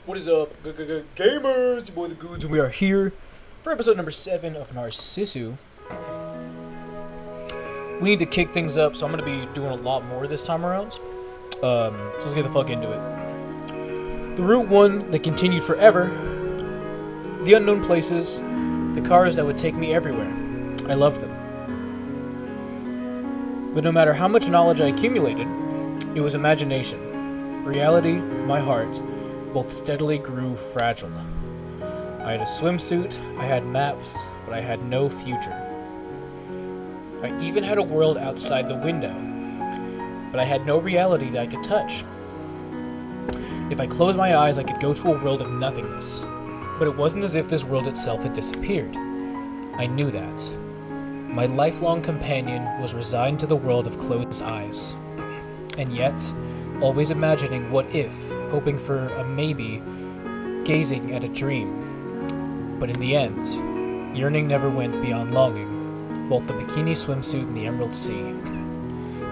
What is up, gamers? Your boy the Goods, and we are here for episode number 7 of Narcissu. We need to kick things up, so I'm going to be doing a lot more this time around. So let's get the fuck into it. The Route 1 that continued forever, the unknown places, the cars that would take me everywhere. I loved them. But no matter how much knowledge I accumulated, it was imagination. Reality, my heart, both steadily grew fragile. I had a swimsuit, I had maps, but I had no future. I even had a world outside the window, but I had no reality that I could touch. If I closed my eyes, I could go to a world of nothingness, but it wasn't as if this world itself had disappeared. I knew that. My lifelong companion was resigned to the world of closed eyes, and yet, always imagining what if, hoping for a maybe, gazing at a dream. But in the end, yearning never went beyond longing, both the bikini swimsuit and the emerald sea.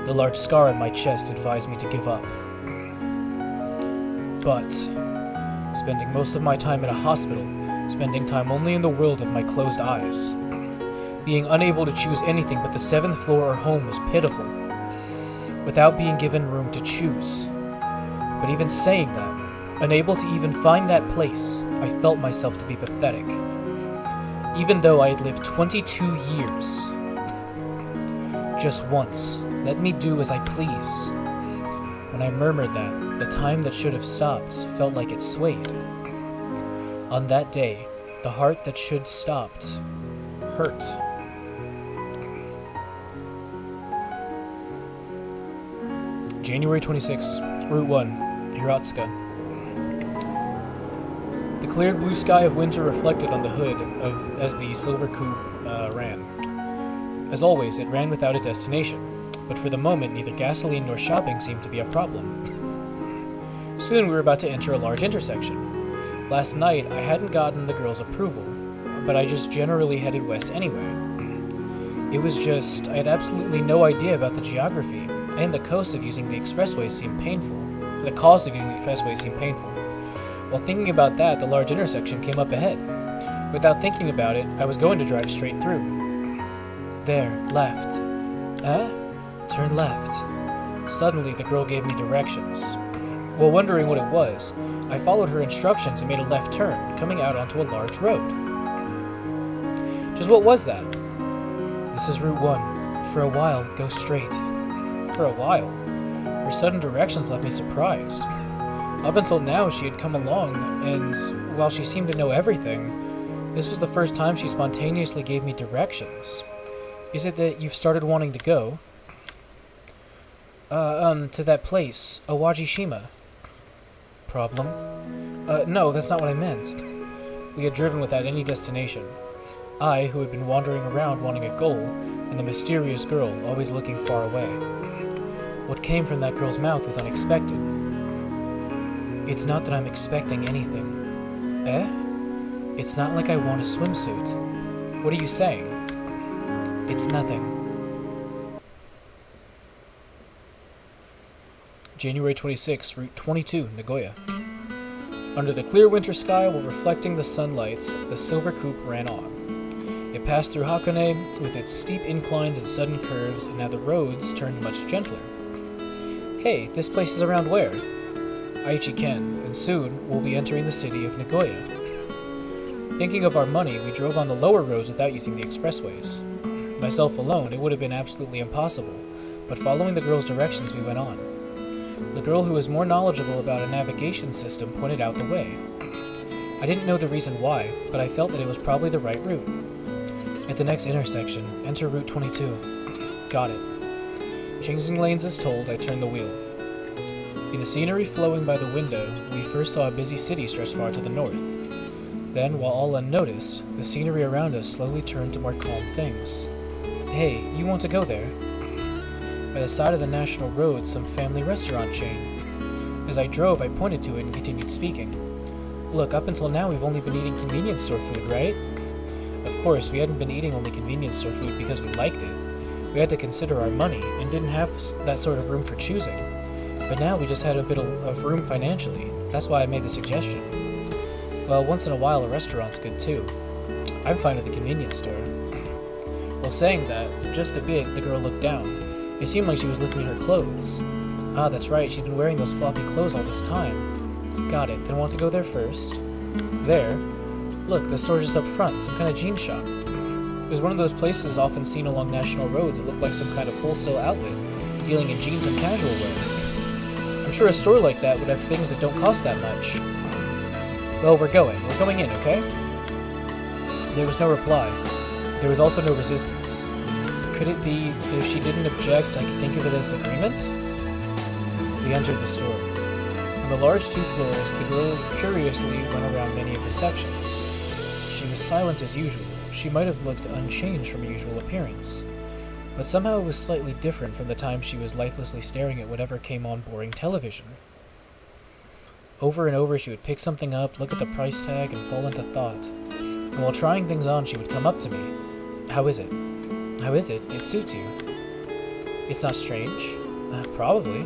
The large scar on my chest advised me to give up. But, spending most of my time in a hospital, spending time only in the world of my closed eyes, being unable to choose anything but the 7th floor or home was pitiful, without being given room to choose. But even saying that, unable to even find that place, I felt myself to be pathetic. Even though I had lived 22 years. Just once, let me do as I please. When I murmured that, the time that should have stopped felt like it swayed. On that day, the heart that should stopped hurt. January 26, Route 1, Hiratsuka. The cleared blue sky of winter reflected on the hood as the silver coupe ran. As always, it ran without a destination, but for the moment neither gasoline nor shopping seemed to be a problem. Soon we were about to enter a large intersection. Last night I hadn't gotten the girl's approval, but I just generally headed west anyway. It was just, I had absolutely no idea about the geography, and the cost of using the expressway seemed painful. While thinking about that, the large intersection came up ahead. Without thinking about it, I was going to drive straight through. There, left. Turn left. Suddenly, the girl gave me directions. While wondering what it was, I followed her instructions and made a left turn, coming out onto a large road. Just what was that? This is Route 1. For a while, go straight. For a while? Her sudden directions left me surprised. Up until now, she had come along, and while she seemed to know everything, this was the first time she spontaneously gave me directions. Is it that you've started wanting to go? To that place, Awajishima. Problem? No, that's not what I meant. We had driven without any destination. I, who had been wandering around wanting a goal, and the mysterious girl always looking far away. What came from that girl's mouth was unexpected. It's not that I'm expecting anything. It's not like I want a swimsuit. What are you saying? It's nothing. January 26, Route 22, Nagoya. Under the clear winter sky while reflecting the sunlight, the silver coupe ran on. It passed through Hakone with its steep inclines and sudden curves, and now the roads turned much gentler. Hey, this place is around where? Aichi-ken, and soon we'll be entering the city of Nagoya. Thinking of our money, we drove on the lower roads without using the expressways. Myself alone, it would have been absolutely impossible, but following the girl's directions, we went on. The girl who was more knowledgeable about a navigation system pointed out the way. I didn't know the reason why, but I felt that it was probably the right route. At the next intersection, enter Route 22. Got it. Changing lanes as told, I turned the wheel. In the scenery flowing by the window, we first saw a busy city stretched far to the north. Then, while all unnoticed, the scenery around us slowly turned to more calm things. Hey, you want to go there? By the side of the national road, some family restaurant chain. As I drove, I pointed to it and continued speaking. Look, up until now we've only been eating convenience store food, right? Of course, we hadn't been eating only convenience store food because we liked it. We had to consider our money and didn't have that sort of room for choosing. But now we just had a bit of room financially. That's why I made the suggestion. Well, once in a while a restaurant's good too. I'm fine at the convenience store. While saying that, just a bit, the girl looked down. It seemed like she was looking at her clothes. Ah, that's right, she'd been wearing those floppy clothes all this time. Got it, then want to go there first? There? Look, the store's just up front, some kind of jean shop. It was one of those places often seen along national roads that looked like some kind of wholesale outlet, dealing in jeans and casual wear. I'm sure a store like that would have things that don't cost that much. Well, we're going in, okay? There was no reply. There was also no resistance. Could it be that if she didn't object, I could think of it as agreement? We entered the store. On the large 2 floors, the girl curiously went around many of the sections. She was silent as usual. She might have looked unchanged from her usual appearance. But somehow it was slightly different from the time she was lifelessly staring at whatever came on boring television. Over and over she would pick something up, look at the price tag, and fall into thought. And while trying things on, she would come up to me. How is it? How is it? It suits you. It's not strange? Probably.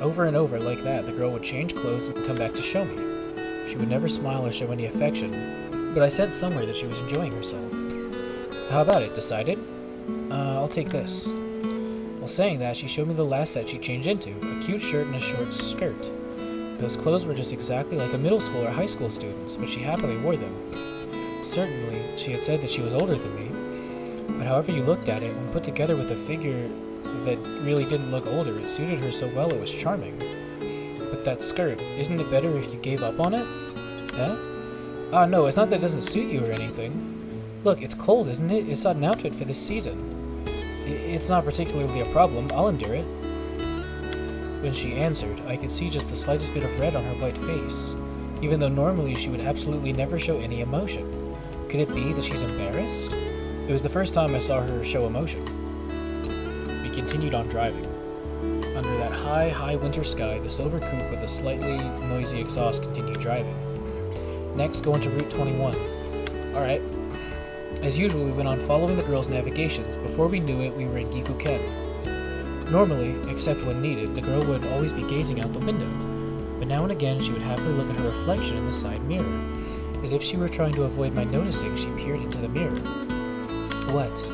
Over and over like that, the girl would change clothes and come back to show me. She would never smile or show any affection, but I sensed somewhere that she was enjoying herself. How about it? Decided? I'll take this. While saying that, she showed me the last set she changed into, a cute shirt and a short skirt. Those clothes were just exactly like a middle school or high school student's, but she happily wore them. Certainly, she had said that she was older than me, but however you looked at it, when put together with a figure that really didn't look older, it suited her so well it was charming. But that skirt, isn't it better if you gave up on it? Huh? Ah, no, it's not that it doesn't suit you or anything. Look, it's cold, isn't it? It's not an outfit for this season. It's not particularly a problem. I'll endure it. When she answered, I could see just the slightest bit of red on her white face, even though normally she would absolutely never show any emotion. Could it be that she's embarrassed? It was the first time I saw her show emotion. We continued on driving. Under that high winter sky, the silver coupe with a slightly noisy exhaust continued driving. Next, go into Route 21. Alright. As usual, we went on following the girl's navigations. Before we knew it, we were in Gifuken. Normally, except when needed, the girl would always be gazing out the window, but now and again she would happily look at her reflection in the side mirror. As if she were trying to avoid my noticing, she peered into the mirror. What?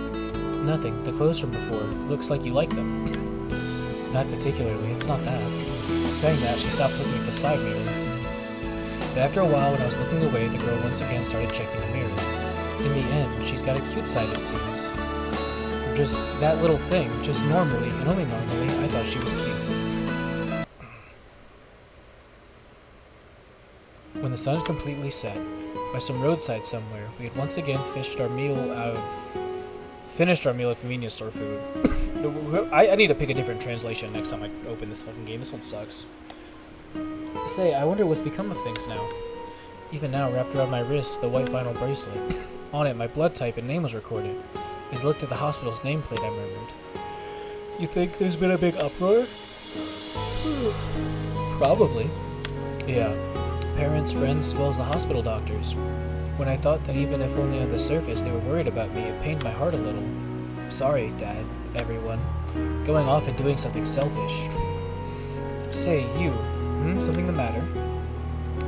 Nothing. The clothes from before. Looks like you like them. Not particularly. It's not that. Saying that, she stopped looking at the side mirror. But after a while, when I was looking away, the girl once again started checking the mirror. In the end, she's got a cute side, it seems. From just that little thing, just normally, and only normally, I thought she was cute. When the sun had completely set, by some roadside somewhere, we had once again finished our meal at convenience store food. I need to pick a different translation next time I open this fucking game. This one sucks. Say, I wonder what's become of things now. Even now, wrapped around my wrist, the white vinyl bracelet. On it, my blood type and name was recorded. As I looked at the hospital's nameplate, I murmured, "You think there's been a big uproar?" Probably. Yeah. Parents, friends, as well as the hospital doctors. When I thought that even if only on the surface they were worried about me, it pained my heart a little. Sorry, Dad, everyone. Going off and doing something selfish. Say, you. Something the matter?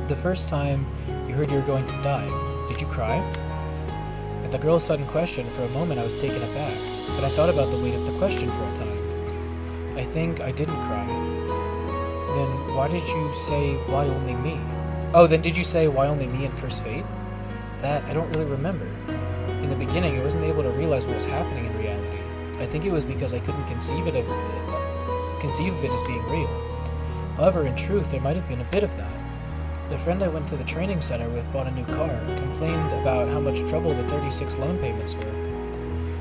The first time you heard you were going to die, did you cry? At the girl's sudden question, for a moment I was taken aback, but I thought about the weight of the question for a time. I think I didn't cry. Then why did you say, why only me? Oh, then did you say, why only me and curse fate? That, I don't really remember. In the beginning, I wasn't able to realize what was happening in reality. I think it was because I couldn't conceive of it as being real. However, in truth, there might have been a bit of that. The friend I went to the training center with bought a new car, complained about how much trouble the 36 loan payments were.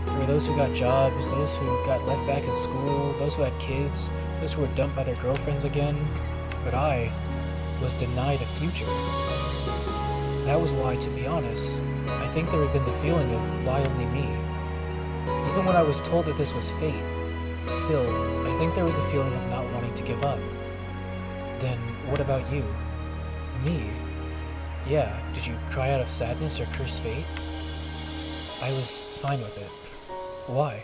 There were those who got jobs, those who got left back in school, those who had kids, those who were dumped by their girlfriends again. But I was denied a future. That was why, to be honest, I think there had been the feeling of why only me. Even when I was told that this was fate, still, I think there was a feeling of not wanting to give up. Then, what about you? Me? Yeah, did you cry out of sadness or curse fate? I was fine with it. Why?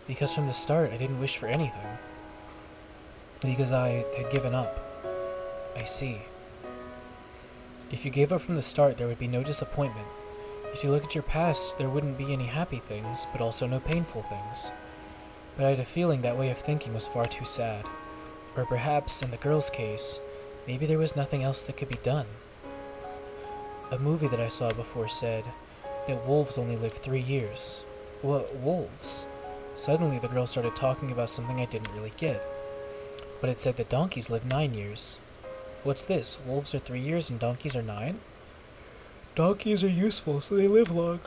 Because from the start I didn't wish for anything. Because I had given up. I see. If you gave up from the start, there would be no disappointment. If you look at your past, there wouldn't be any happy things, but also no painful things. But I had a feeling that way of thinking was far too sad. Or perhaps, in the girl's case, maybe there was nothing else that could be done. A movie that I saw before said that wolves only live 3 years. What, wolves? Suddenly the girl started talking about something I didn't really get. But it said that donkeys live 9 years. What's this? Wolves are 3 years and donkeys are 9? Donkeys are useful, so they live long.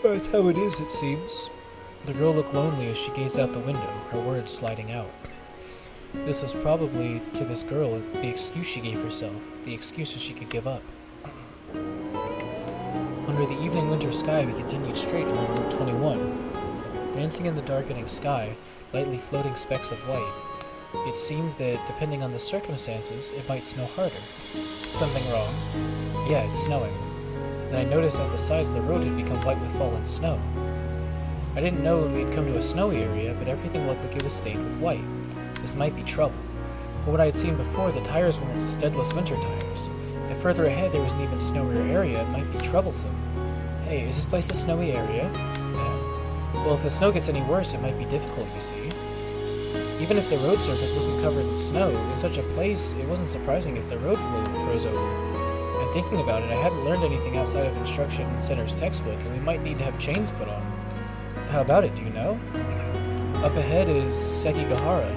That's how it is, it seems. The girl looked lonely as she gazed out the window, her words sliding out. This was probably, to this girl, the excuse she gave herself, the excuses she could give up. Under the evening winter sky, we continued straight along Route 21. Dancing in the darkening sky, lightly floating specks of white. It seemed that, depending on the circumstances, it might snow harder. Something wrong? Yeah, it's snowing. Then I noticed that the sides of the road had become white with fallen snow. I didn't know we'd come to a snowy area, but everything looked like it was stained with white. This might be trouble. For what I had seen before, the tires weren't steadless winter tires. If further ahead there was an even snowier area, it might be troublesome. Hey, is this place a snowy area? Yeah. Well, if the snow gets any worse, it might be difficult, you see. Even if the road surface wasn't covered in snow, in such a place, it wasn't surprising if the road froze over. And thinking about it, I hadn't learned anything outside of Instruction Center's textbook, and we might need to have chains put on. How about it, do you know? Up ahead is Sekigahara.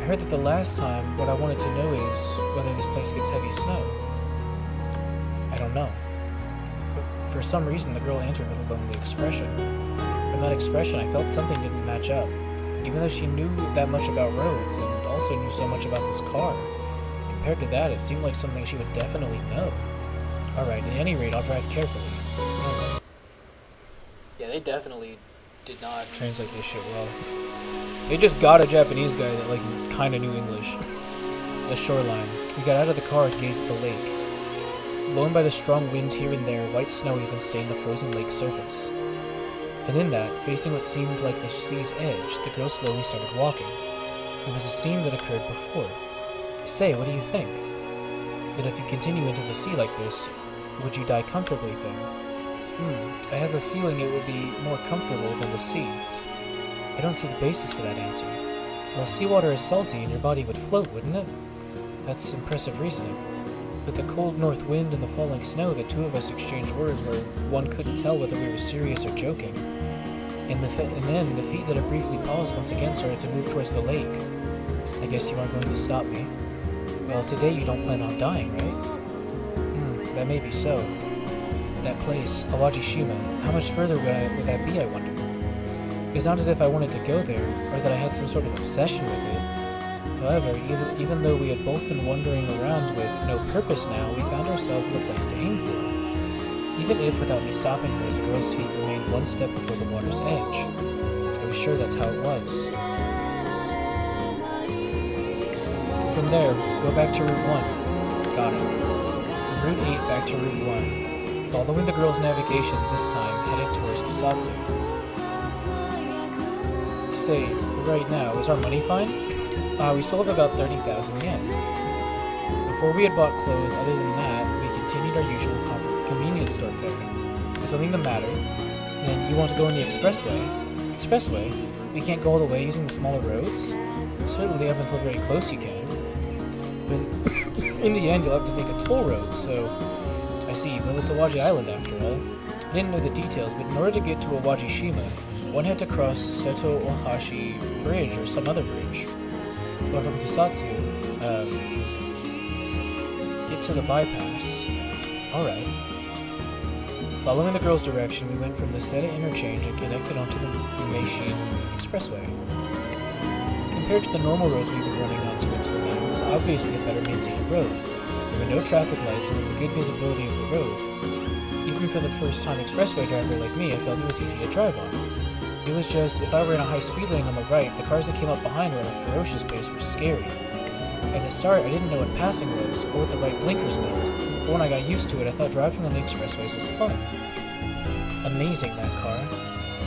I heard that the last time, what I wanted to know is whether this place gets heavy snow. I don't know. But for some reason, the girl answered with a lonely expression. From that expression, I felt something didn't match up. Even though she knew that much about roads, and also knew so much about this car, compared to that, it seemed like something she would definitely know. Alright, at any rate, I'll drive carefully. Yeah, they definitely did not translate this shit well. They just got a Japanese guy that, kinda knew English. The shoreline. We got out of the car and gazed at the lake. Blown by the strong wind here and there, white snow even stained the frozen lake surface. And in that, facing what seemed like the sea's edge, the girl slowly started walking. It was a scene that occurred before. Say, what do you think? That if you continue into the sea like this, would you die comfortably thing? I have a feeling it would be more comfortable than the sea. I don't see the basis for that answer. Well, seawater is salty and your body would float, wouldn't it? That's impressive reasoning. With the cold north wind and the falling snow, the two of us exchanged words where one couldn't tell whether we were serious or joking. And then the feet that had briefly paused once again started to move towards the lake. I guess you aren't going to stop me. Well, today you don't plan on dying, right? That may be so. That place, Awajishima, how much further would that be, I wonder? It's not as if I wanted to go there, or that I had some sort of obsession with it. However, even though we had both been wandering around with no purpose now, we found ourselves with a place to aim for. Even if, without me stopping her, the girl's feet remained one step before the water's edge. I was sure that's how it was. From there, go back to Route 1. Got it. From Route 8 back to Route 1. Following the girl's navigation, this time headed towards Kusatsu. Say, right now, is our money fine? We still have about 30,000 yen. Before we had bought clothes, other than that, we continued our usual convenience store fare. Is something the matter? Then you want to go on the expressway? Expressway? We can't go all the way using the smaller roads? Certainly up until very close you can. But in the end, you'll have to take a toll road, so... I see, well, it's Awaji Island after all. I didn't know the details, but in order to get to Awajishima, one had to cross Seto Ohashi Bridge or some other bridge. But from Kusatsu, get to the bypass. Alright. Following the girl's direction, we went from the Seta interchange and connected onto the Umeshin Expressway. Compared to the normal roads we've been running onto until now, it was obviously a better maintained road. There were no traffic lights, and with the good visibility of the road, even for the first-time expressway driver like me, I felt it was easy to drive on. It was just, if I were in a high-speed lane on the right, the cars that came up behind were at a ferocious pace were scary. At the start, I didn't know what passing was, or what the right blinkers meant, but when I got used to it, I thought driving on the expressways was fun. Amazing, that car.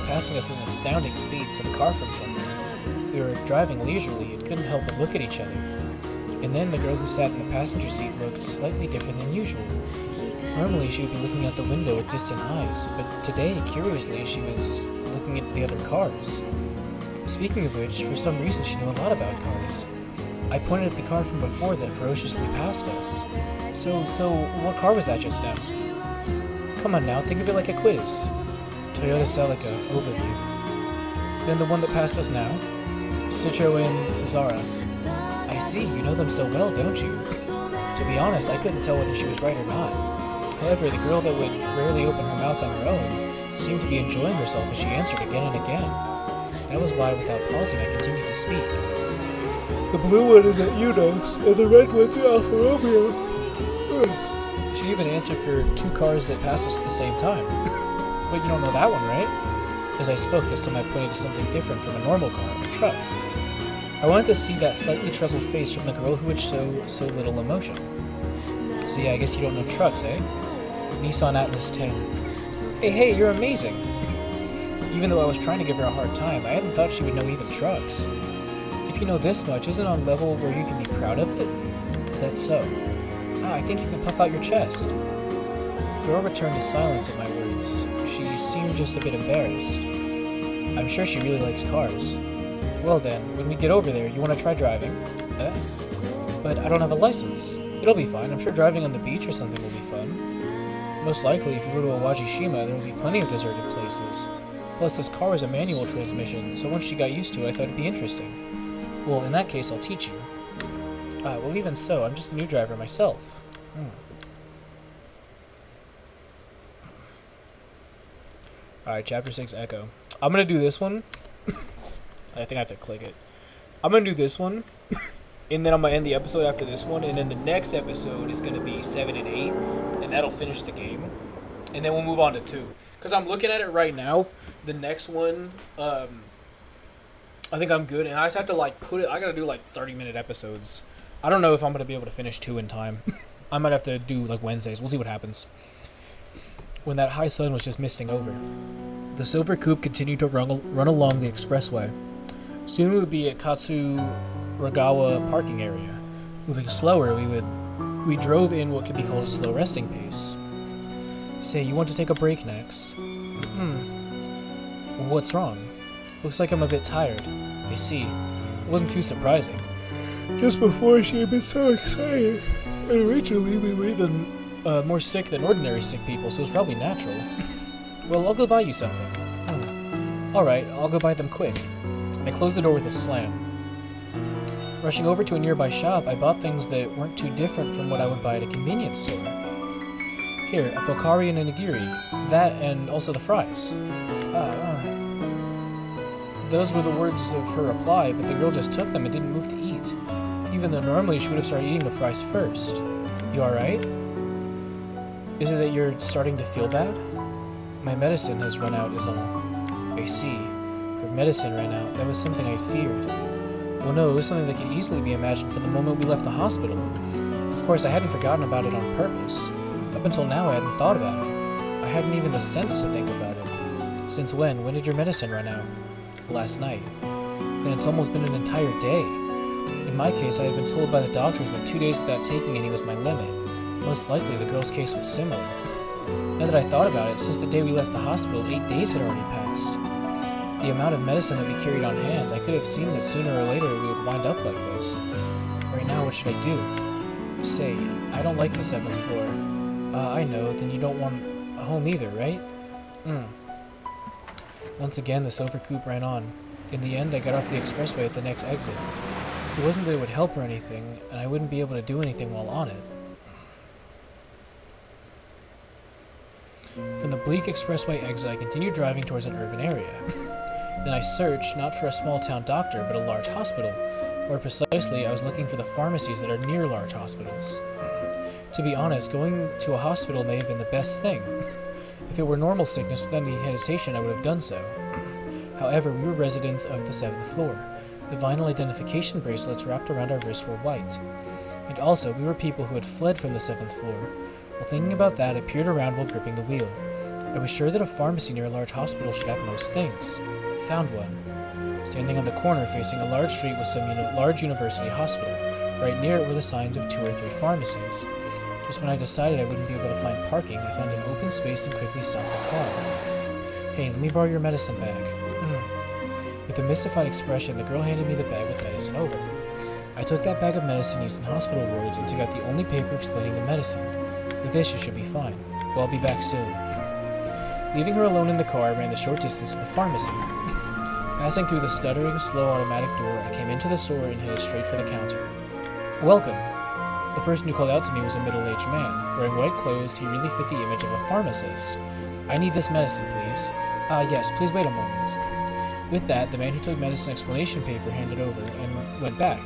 Passing us at an astounding speed, some car from somewhere. We were driving leisurely and couldn't help but look at each other. And then the girl who sat in the passenger seat looked slightly different than usual. Normally she would be looking out the window with distant eyes, but today, curiously, she was looking at the other cars. Speaking of which, for some reason she knew a lot about cars. I pointed at the car from before that ferociously passed us. So, what car was that just now? Come on now, think of it like a quiz. Toyota Celica, overview. Then the one that passed us now? Citroën Cesara. I see, you know them so well, don't you? To be honest, I couldn't tell whether she was right or not. However, the girl that would rarely open her mouth on her own seemed to be enjoying herself as she answered again and again. That was why, without pausing, I continued to speak. The blue one is at Unos, and the red one's at Alfa Romeo. She even answered for 2 cars that passed us at the same time. But you don't know that one, right? As I spoke, this time I pointed to something different from a normal car, a truck. I wanted to see that slightly troubled face from the girl who would show so little emotion. So yeah, I guess you don't know trucks, eh? Nissan Atlas 10. Hey, you're amazing! Even though I was trying to give her a hard time, I hadn't thought she would know even trucks. If you know this much, is it on a level where you can be proud of it? Is that so? I think you can puff out your chest. The girl returned to silence at my words. She seemed just a bit embarrassed. I'm sure she really likes cars. Well then, when we get over there, you want to try driving? But I don't have a license. It'll be fine. I'm sure driving on the beach or something will be fun. Most likely, if you go to Awajishima, there will be plenty of deserted places. Plus, this car was a manual transmission, so once she got used to it, I thought it'd be interesting. Well, in that case, I'll teach you. Well, even so, I'm just a new driver myself. Alright, Chapter 6, Echo. I'm gonna do this one. I think I have to click it. I'm gonna do this one, and then I'm gonna end the episode after this one, and then the next episode is gonna be 7 and 8, and that'll finish the game. And then we'll move on to 2. Because I'm looking at it right now, the next one, I think I'm good, and I just have to, I gotta do, 30-minute episodes. I don't know if I'm gonna be able to finish 2 in time. I might have to do, Wednesdays. We'll see what happens. When that high sun was just misting over, the silver coupe continued to run along the expressway. Soon we would be at Katsuragawa parking area. Moving slower, we drove in what could be called a slow resting pace. Say, you want to take a break next? What's wrong? Looks like I'm a bit tired. I see. It wasn't too surprising. Just before she had been so excited. And originally we were even more sick than ordinary sick people, so it's probably natural. Well, I'll go buy you something. Alright, I'll go buy them quick. I closed the door with a slam. Rushing over to a nearby shop, I bought things that weren't too different from what I would buy at a convenience store. Here, a Pocari and a nigiri. That, and also the fries. Those were the words of her reply, but the girl just took them and didn't move to eat. Even though normally she would have started eating the fries first. You alright? Is it that you're starting to feel bad? My medicine has run out is all. I see. Her medicine ran out. That was something I feared. Well, no, it was something that could easily be imagined from the moment we left the hospital. Of course, I hadn't forgotten about it on purpose. Up until now, I hadn't thought about it. I hadn't even the sense to think about it. Since when? When did your medicine run out? Last night. Then it's almost been an entire day. In my case, I had been told by the doctors that 2 days without taking any was my limit. Most likely, the girl's case was similar. Now that I thought about it, since the day we left the hospital, 8 days had already passed. The amount of medicine that we carried on hand, I could have seen that sooner or later we would wind up like this. Right now, what should I do? Say, I don't like the 7th floor. I know, then you don't want a home either, right? Once again, the silver coupe ran on. In the end, I got off the expressway at the next exit. It wasn't that it would help or anything, and I wouldn't be able to do anything while on it. From the bleak expressway exit, I continued driving towards an urban area. Then I searched, not for a small-town doctor, but a large hospital. More precisely, I was looking for the pharmacies that are near large hospitals. To be honest, going to a hospital may have been the best thing. If it were normal sickness without any hesitation, I would have done so. However, we were residents of the 7th floor. The vinyl identification bracelets wrapped around our wrists were white. And also, we were people who had fled from the 7th floor. While thinking about that, I peered around while gripping the wheel. I was sure that a pharmacy near a large hospital should have most things. Found one. Standing on the corner facing a large street was some large university hospital. Right near it were the signs of 2 or 3 pharmacies. Just when I decided I wouldn't be able to find parking, I found an open space and quickly stopped the car. "Hey, let me borrow your medicine bag." With a mystified expression, the girl handed me the bag with medicine over. I took that bag of medicine used in hospital wards and took out the only paper explaining the medicine. "With this, you should be fine. Well, I'll be back soon." Leaving her alone in the car, I ran the short distance to the pharmacy. Passing through the stuttering, slow automatic door, I came into the store and headed straight for the counter. "Welcome." The person who called out to me was a middle-aged man. Wearing white clothes, he really fit the image of a pharmacist. "I need this medicine, please." Yes, please wait a moment." With that, the man who took medicine explanation paper handed over and went back.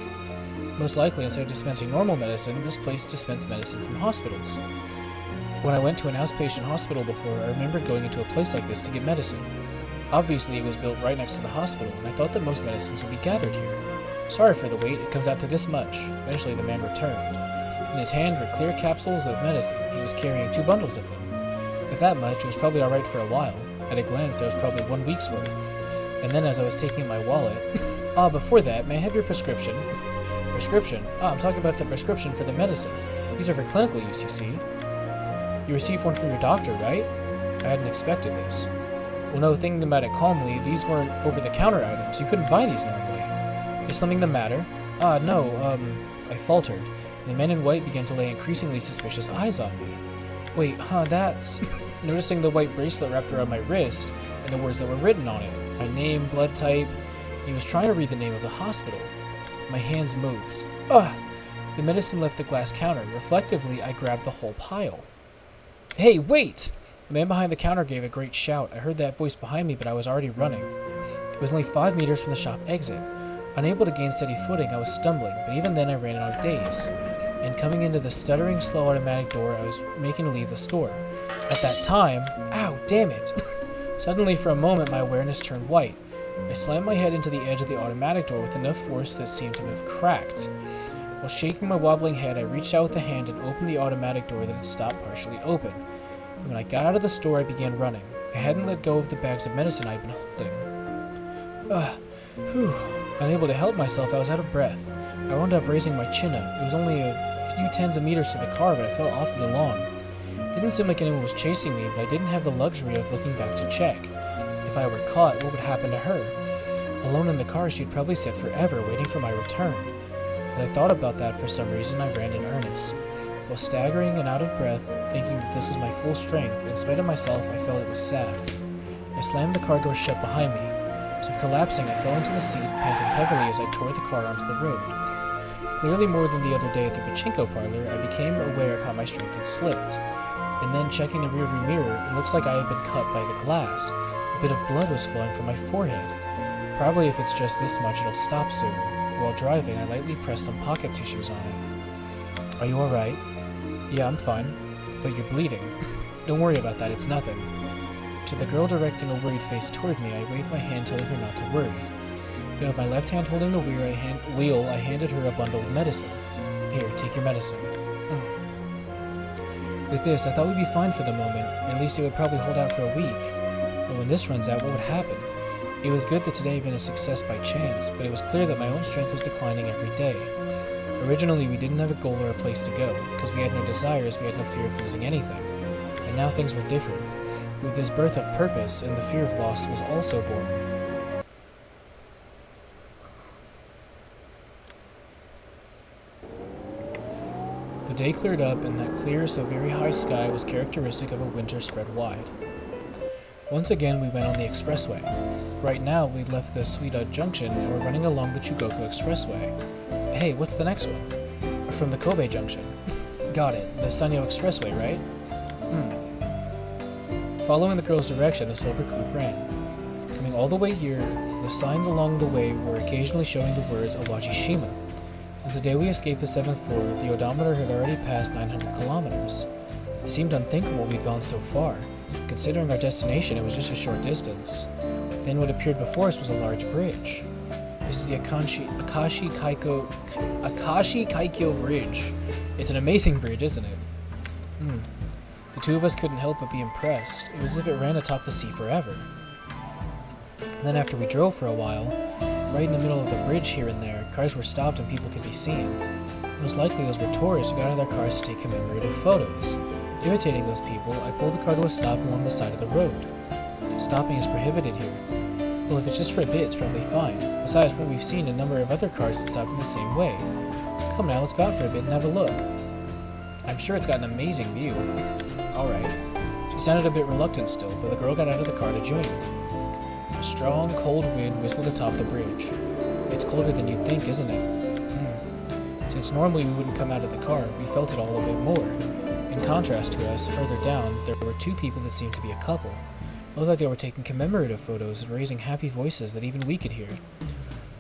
Most likely, instead of dispensing normal medicine, this place dispensed medicine from hospitals. When I went to an outpatient hospital before, I remembered going into a place like this to get medicine. Obviously, it was built right next to the hospital, and I thought that most medicines would be gathered here. "Sorry for the wait, it comes out to this much." Eventually, the man returned. In his hand were clear capsules of medicine. He was carrying 2 bundles of them. With that much, it was probably alright for a while. At a glance, there was probably 1 week's worth. And then as I was taking my wallet, before that, may I have your prescription?" "Prescription? I'm talking about the prescription for the medicine. These are for clinical use, you see." "You received one from your doctor, right?" I hadn't expected this. "Well, no, thinking about it calmly, these weren't over-the-counter items. You couldn't buy these normally." "Is something the matter?" No, I faltered, and the man in white began to lay increasingly suspicious eyes on me. "Wait, that's..." Noticing the white bracelet wrapped around my wrist, and the words that were written on it. My name, blood type. He was trying to read the name of the hospital. My hands moved. The medicine left the glass counter. Reflectively, I grabbed the whole pile. "Hey, wait!" The man behind the counter gave a great shout. I heard that voice behind me, but I was already running. It was only 5 meters from the shop exit. Unable to gain steady footing, I was stumbling, but even then I ran on a daze. And coming into the stuttering, slow automatic door, I was making to leave the store. At that time, ow, damn it! Suddenly, for a moment, my awareness turned white. I slammed my head into the edge of the automatic door with enough force that seemed to have cracked. While shaking my wobbling head, I reached out with a hand and opened the automatic door that had stopped partially open. And when I got out of the store, I began running. I hadn't let go of the bags of medicine I'd been holding. Unable to help myself, I was out of breath. I wound up raising my chin up. It was only a few tens of meters to the car, but I felt awfully long. It didn't seem like anyone was chasing me, but I didn't have the luxury of looking back to check. If I were caught, what would happen to her? Alone in the car, she'd probably sit forever, waiting for my return. As I thought about that, for some reason, I ran in earnest. While staggering and out of breath, thinking that this was my full strength, in spite of myself, I felt it was sad. I slammed the car door shut behind me. As if collapsing, I fell into the seat, panted heavily as I tore the car onto the road. Clearly more than the other day at the pachinko parlor, I became aware of how my strength had slipped. And then, checking the rearview mirror, it looks like I had been cut by the glass. A bit of blood was flowing from my forehead. Probably if it's just this much, it'll stop soon. While driving, I lightly pressed some pocket tissues on it. "Are you alright?" "Yeah, I'm fine." "But you're bleeding." "Don't worry about that, it's nothing." To the girl directing a worried face toward me, I waved my hand telling her not to worry. With my left hand holding the wheel, I handed her a bundle of medicine. "Here, take your medicine." With this, I thought we'd be fine for the moment. At least it would probably hold out for a week. But when this runs out, what would happen? It was good that today had been a success by chance, but it was clear that my own strength was declining every day. Originally, we didn't have a goal or a place to go. Because we had no desires, we had no fear of losing anything. And now things were different. With this birth of purpose, and the fear of loss was also born. The day cleared up, and that clear, so very high sky was characteristic of a winter spread wide. Once again, we went on the expressway. Right now, we'd left the Suida Junction and were running along the Chugoku Expressway. Hey, what's the next one? From the Kobe Junction. Got it, the Sanyo Expressway, right? Following the girl's direction, the silver coupe ran. Coming all the way here, the signs along the way were occasionally showing the words Awajishima. Since the day we escaped the 7th floor, the odometer had already passed 900 kilometers. It seemed unthinkable we'd gone so far. Considering our destination, it was just a short distance. Then what appeared before us was a large bridge. This is the Akashi Kaikyo Bridge. It's an amazing bridge, isn't it? The two of us couldn't help but be impressed. It was as if it ran atop the sea forever. And then after we drove for a while, right in the middle of the bridge here and there, cars were stopped and people could be seen. Most likely those were tourists who got out of their cars to take commemorative photos. Imitating those people, I pulled the car to a stop along the side of the road. Stopping is prohibited here. Well, if it's just for a bit, it's probably fine. Besides, from what we've seen, a number of other cars that stopped in the same way. Come now, let's go out for a bit and have a look. I'm sure it's got an amazing view. Alright. She sounded a bit reluctant still, but the girl got out of the car to join her. A strong, cold wind whistled atop the bridge. It's colder than you'd think, isn't it? Since normally we wouldn't come out of the car, we felt it all a bit more. In contrast to us, further down, there were two people that seemed to be a couple. It looked like they were taking commemorative photos and raising happy voices that even we could hear.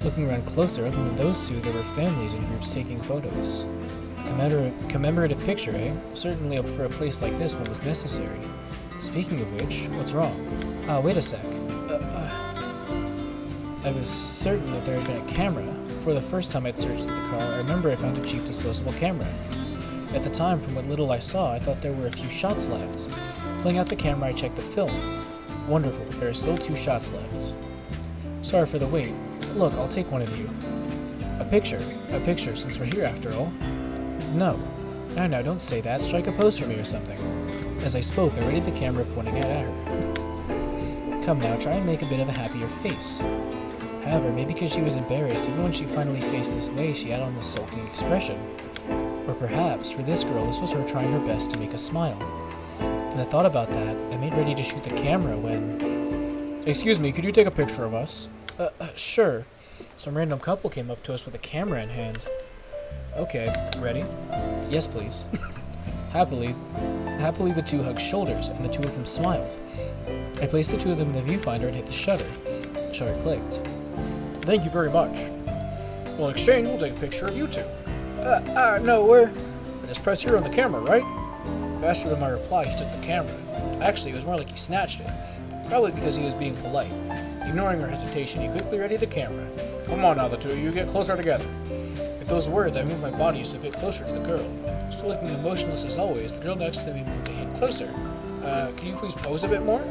Looking around closer, other than those two, there were families in groups taking photos. Commemorative picture, eh? Certainly for a place like this, one was necessary. Speaking of which, what's wrong? Wait a sec. I was certain that there had been a camera. For the first time I'd searched the car, I remember I found a cheap disposable camera. At the time, from what little I saw, I thought there were a few shots left. Pulling out the camera, I checked the film. Wonderful, there are still 2 shots left. Sorry for the wait. Look, I'll take one of you. A picture, since we're here after all. No, don't say that. Strike a pose for me or something. As I spoke, I rated the camera, pointing it at her. Come now, try and make a bit of a happier face. However, maybe because she was embarrassed, even when she finally faced this way, she had on this sulking expression. Or perhaps, for this girl, this was her trying her best to make us smile. As I thought about that, I made ready to shoot the camera when... Excuse me, could you take a picture of us? Sure. Some random couple came up to us with a camera in hand. Okay, ready? Yes, please. Happily, the two hugged shoulders, and the two of them smiled. I placed the two of them in the viewfinder and hit the shutter. The shutter clicked. Thank you very much. Well, in exchange, we'll take a picture of you two. No, I just press here on the camera, right? Faster than my reply, he took the camera. Actually, it was more like he snatched it. Probably because he was being polite. Ignoring her hesitation, he quickly readied the camera. Come on now, the two of you, get closer together. At those words, I moved my body just a bit closer to the girl. Still looking emotionless as always, the girl next to me moved a hint closer. Can you please pose a bit more?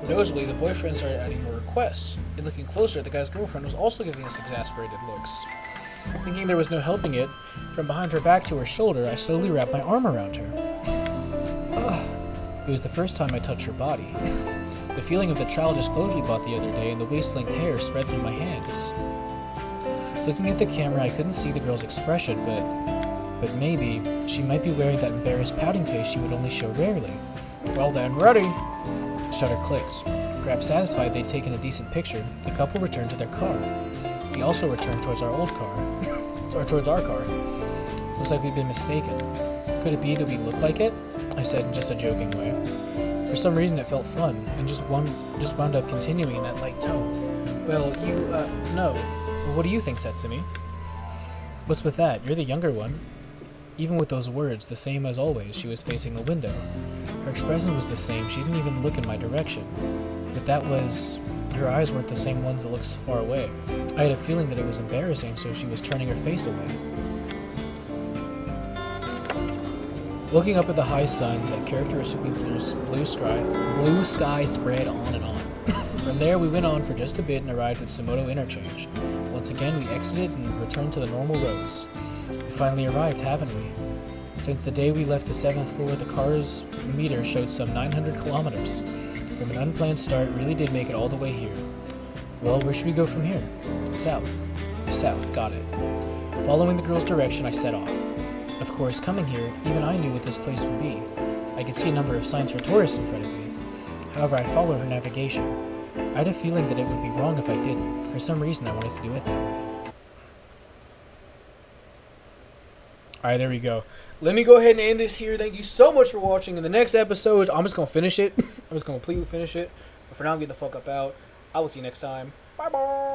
Notably, the boyfriend started adding more requests. In looking closer, the guy's girlfriend was also giving us exasperated looks. Thinking there was no helping it, from behind her back to her shoulder, I slowly wrapped my arm around her. It was the first time I touched her body. The feeling of the childish clothes we bought the other day and the waist-length hair spread through my hands. Looking at the camera, I couldn't see the girl's expression, but maybe she might be wearing that embarrassed pouting face she would only show rarely. Well then, ready! The shutter clicked. Perhaps satisfied they'd taken a decent picture, the couple returned to their car. We also returned towards our old car. Towards our car. Looks like we'd been mistaken. Could it be that we look like it? I said in just a joking way. For some reason it felt fun, and just wound up continuing in that light tone. Well, no. Well, what do you think, Setsumi? What's with that? You're the younger one. Even with those words, the same as always, she was facing the window. Her expression was the same, she didn't even look in my direction. But that was... her eyes weren't the same ones that looked so far away. I had a feeling that it was embarrassing, so she was turning her face away. Looking up at the high sun, that characteristically blue sky spread on and on. From there, we went on for just a bit and arrived at Samoto Interchange. Once again, we exited and returned to the normal roads. We finally arrived, haven't we? Since the day we left the 7th floor, the car's meter showed some 900 kilometers. From an unplanned start, really did make it all the way here. Well, where should we go from here? South. South, got it. Following the girl's direction, I set off. Of course, coming here, even I knew what this place would be. I could see a number of signs for tourists in front of me. However, I followed her navigation. I had a feeling that it would be wrong if I didn't. For some reason, I wanted to do it that way. Alright, there we go. Let me go ahead and end this here. Thank you so much for watching. In the next episode, I'm just going to finish it. I'm just going to completely finish it. But for now, I'm getting the fuck up out. I will see you next time. Bye-bye.